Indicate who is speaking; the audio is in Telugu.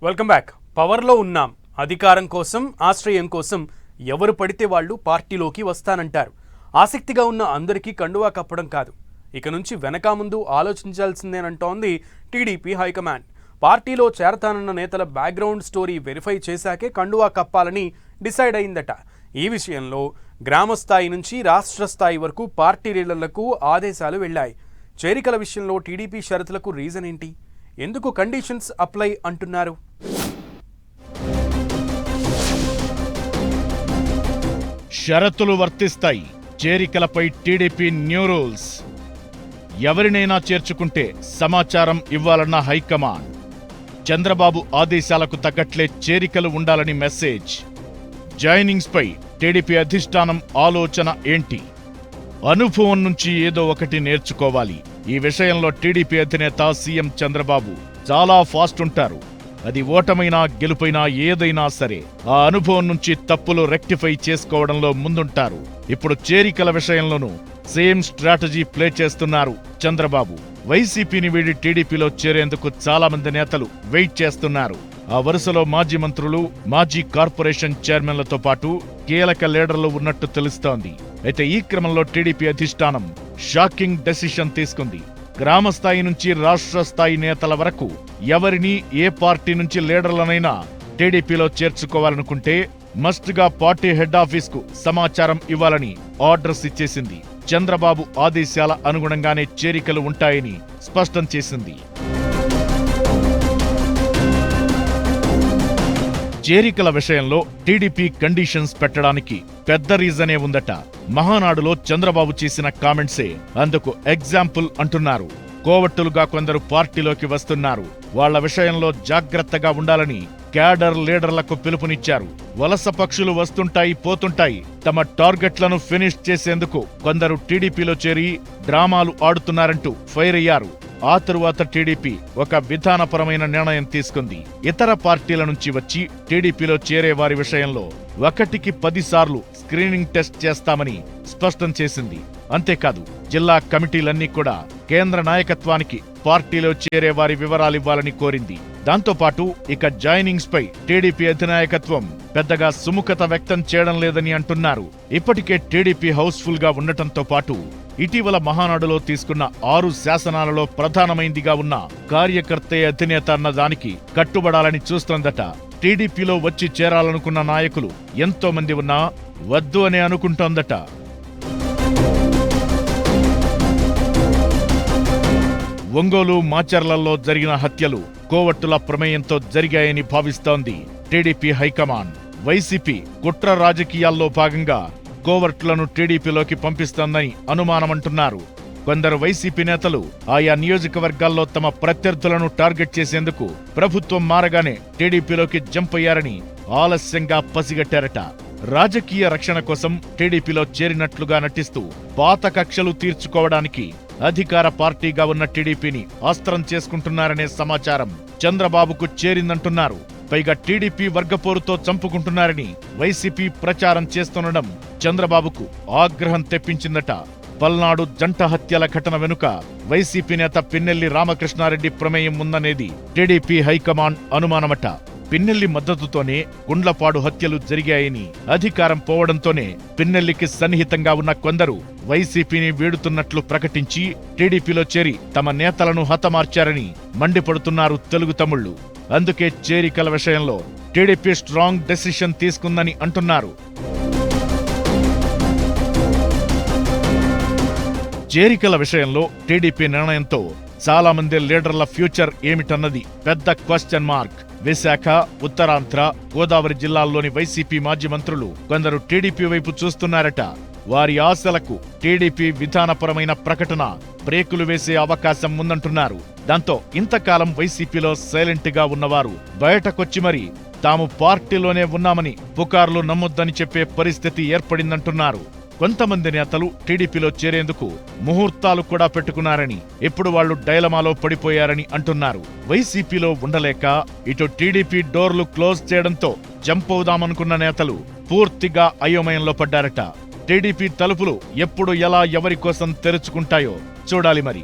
Speaker 1: Welcome back. పవర్లో ఉన్నాం, అధికారం కోసం ఆశ్రయం కోసం ఎవరు పడితే వాళ్ళు పార్టీలోకి వస్తానంటారు. ఆసక్తిగా ఉన్న అందరికీ కండువా కప్పడం కాదు, ఇక నుంచి వెనక ముందు ఆలోచించాల్సిందేనంటోంది టీడీపీ హైకమాండ్. పార్టీలో చేరతానన్న నేతల బ్యాక్గ్రౌండ్ స్టోరీ వెరిఫై చేశాకే కండువా కప్పాలని డిసైడ్ అయిందట. ఈ విషయంలో గ్రామ స్థాయి నుంచి రాష్ట్ర స్థాయి వరకు పార్టీ లీడర్లకు ఆదేశాలు వెళ్లాయి. చేరికల విషయంలో టీడీపీ షరతులకు రీజన్ ఏంటి? ఎందుకు కండిషన్స్ అప్లై అంటున్నారు?
Speaker 2: షరతులు వర్తిస్తాయి. చేరికలపై టీడీపీ న్యూ రూల్స్. ఎవరినైనా చేర్చుకుంటే సమాచారం ఇవ్వాలన్న హైకమాండ్. చంద్రబాబు ఆదేశాలకు తగ్గట్లే చేరికలు ఉండాలని మెసేజ్. జాయినింగ్స్పై టీడీపీ అధిష్టానం ఆలోచన ఏంటి? అనుభవం నుంచి ఏదో ఒకటి నేర్చుకోవాలి. ఈ విషయంలో టీడీపీ అధినేత సీఎం చంద్రబాబు చాలా ఫాస్ట్ ఉంటారు. అది ఓటమైనా గెలుపైనా ఏదైనా సరే ఆ అనుభవం నుంచి తప్పులు రెక్టిఫై చేసుకోవడంలో ముందుంటారు. ఇప్పుడు చేరికల విషయంలోనూ సేమ్ స్ట్రాటజీ ప్లే చేస్తున్నారు చంద్రబాబు. వైసీపీని వీడి టీడీపీలో చేరేందుకు చాలా మంది నేతలు వెయిట్ చేస్తున్నారు. ఆ వరుసలో మాజీ మంత్రులు, మాజీ కార్పొరేషన్ చైర్మన్లతో పాటు కీలక లీడర్లు ఉన్నట్టు తెలుస్తోంది. అయితే ఈ క్రమంలో టీడీపీ అధిష్టానం షాకింగ్ డెసిషన్ తీసుకుంది. గ్రామ స్థాయి నుంచి రాష్ట్ర స్థాయి నేతల వరకు ఎవరిని, ఏ పార్టీ నుంచి లీడర్లనైనా టీడీపీలో చేర్చుకోవాలనుకుంటే మస్ట్గా పార్టీ హెడ్ ఆఫీస్కు సమాచారం ఇవ్వాలని ఆర్డర్స్ ఇచ్చేసింది. చంద్రబాబు ఆదేశాల అనుగుణంగానే చేరికలు ఉంటాయని స్పష్టం చేసింది. చేరికల విషయంలో టీడీపీ కండిషన్స్ పెట్టడానికి పెద్ద రీజనే ఉందట. మహానాడులో చంద్రబాబు చేసిన కామెంట్సే అందుకు ఎగ్జాంపుల్ అంటున్నారు. కోవట్టులుగా కొందరు పార్టీలోకి వస్తున్నారు. వాళ్ల విషయంలో జాగ్రత్తగా ఉండాలని క్యాడర్ లీడర్లకు పిలుపునిచ్చారు. వలస పక్షులు వస్తుంటాయి, పోతుంటాయి. తమ టార్గెట్లను ఫినిష్ చేసేందుకు కొందరు టీడీపీలో చేరి డ్రామాలు ఆడుతున్నారంటూ ఫైర్ అయ్యారు. ఆ తరువాత టీడీపీ ఒక విధానపరమైన నిర్ణయం తీసుకుంది. ఇతర పార్టీల నుంచి వచ్చి టీడీపీలో చేరే వారి విషయంలో 1కి 10 సార్లు స్క్రీనింగ్ టెస్ట్ చేస్తామని స్పష్టం చేసింది. అంతేకాదు, జిల్లా కమిటీలన్నీ కూడా కేంద్ర నాయకత్వానికి పార్టీలో చేరే వారి వివరాలివ్వాలని కోరింది. దాంతోపాటు ఇక జాయినింగ్స్ పై టీడీపీ అధినాయకత్వం పెద్దగా సుముఖత వ్యక్తం చేయడం లేదని అంటున్నారు. ఇప్పటికే టీడీపీ హౌస్ఫుల్ గా ఉండటంతో పాటు ఇటీవల మహానాడులో తీసుకున్న 6 శాసనాలలో ప్రధానమైందిగా ఉన్న కార్యకర్తే అధినేత అన్న దానికి కట్టుబడాలని చూస్తోందట. టీడీపీలో వచ్చి చేరాలనుకున్న నాయకులు ఎంతో మంది ఉన్నా వద్దు అని అనుకుంటోందట. ఒంగోలు, మాచర్లలో జరిగిన హత్యలు కోవట్టుల ప్రమేయంతో జరిగాయని భావిస్తోంది టీడీపీ హైకమాండ్. వైసీపీ కుట్ర రాజకీయాల్లో భాగంగా కోవర్టులను టీడీపీలోకి పంపిస్తోందని అనుమానమంటున్నారు. కొందరు వైసీపీ నేతలు ఆయా నియోజకవర్గాల్లో తమ ప్రత్యర్థులను టార్గెట్ చేసేందుకు ప్రభుత్వం మారగానే టీడీపీలోకి జంప్ అయ్యారని ఆలస్యంగా పసిగట్టారట. రాజకీయ రక్షణ కోసం టీడీపీలో చేరినట్లుగా నటిస్తూ పాత కక్షలు తీర్చుకోవడానికి అధికార పార్టీగా ఉన్న టీడీపీని అస్త్రం చేసుకుంటున్నారనే సమాచారం చంద్రబాబుకు చేరిందంటున్నారు. పైగా టీడీపీ వర్గపోరుతో చంపుకుంటున్నారని వైసీపీ ప్రచారం చేస్తుండడం చంద్రబాబుకు ఆగ్రహం తెప్పించిందట. పల్నాడు జంట హత్యల ఘటన వెనుక వైసీపీ నేత పిన్నెల్లి రామకృష్ణారెడ్డి ప్రమేయం ఉందనేది టీడీపీ హైకమాండ్ అనుమానమట. పిన్నెల్లి మద్దతుతోనే గుండ్లపాడు హత్యలు జరిగాయని, అధికారం పోవడంతోనే పిన్నెల్లికి సన్నిహితంగా ఉన్న కొందరు వైసీపీని వీడుతున్నట్లు ప్రకటించి టీడీపీలో చేరి తమ నేతలను హతమార్చారని మండిపడుతున్నారు తెలుగు తమ్ముళ్లు. అందుకే చేరికల విషయంలో టీడీపీ స్ట్రాంగ్ డెసిషన్ తీసుకుందని అంటున్నారు. చేరికల విషయంలో టీడీపీ నిర్ణయంతో చాలా మంది లీడర్ల ఫ్యూచర్ ఏమిటన్నది పెద్ద క్వశ్చన్ మార్క్. విశాఖ, ఉత్తరాంధ్ర, గోదావరి జిల్లాల్లోని వైసీపీ మాజీ మంత్రులు కొందరు టీడీపీ వైపు చూస్తున్నారట. వారి ఆశలకు టీడీపీ విధానపరమైన ప్రకటన బ్రేకులు వేసే అవకాశం ఉందంటున్నారు. దాంతో ఇంతకాలం వైసీపీలో సైలెంట్ గా ఉన్నవారు బయటకొచ్చి మరీ తాము పార్టీలోనే ఉన్నామని పుకార్లు నమ్మొద్దని చెప్పే పరిస్థితి ఏర్పడిందంటున్నారు. కొంతమంది నేతలు టీడీపీలో చేరేందుకు ముహూర్తాలు కూడా పెట్టుకున్నారని, ఇప్పుడు వాళ్లు డైలమాలో పడిపోయారని అంటున్నారు. వైసీపీలో ఉండలేక ఇటు టీడీపీ డోర్లు క్లోజ్ చేయడంతో జంప్ అవుదామనుకున్న నేతలు పూర్తిగా అయోమయంలో పడ్డారట. టీడీపీ తలుపులు ఎప్పుడు ఎలా ఎవరి కోసం తెరుచుకుంటాయో చూడాలి మరి.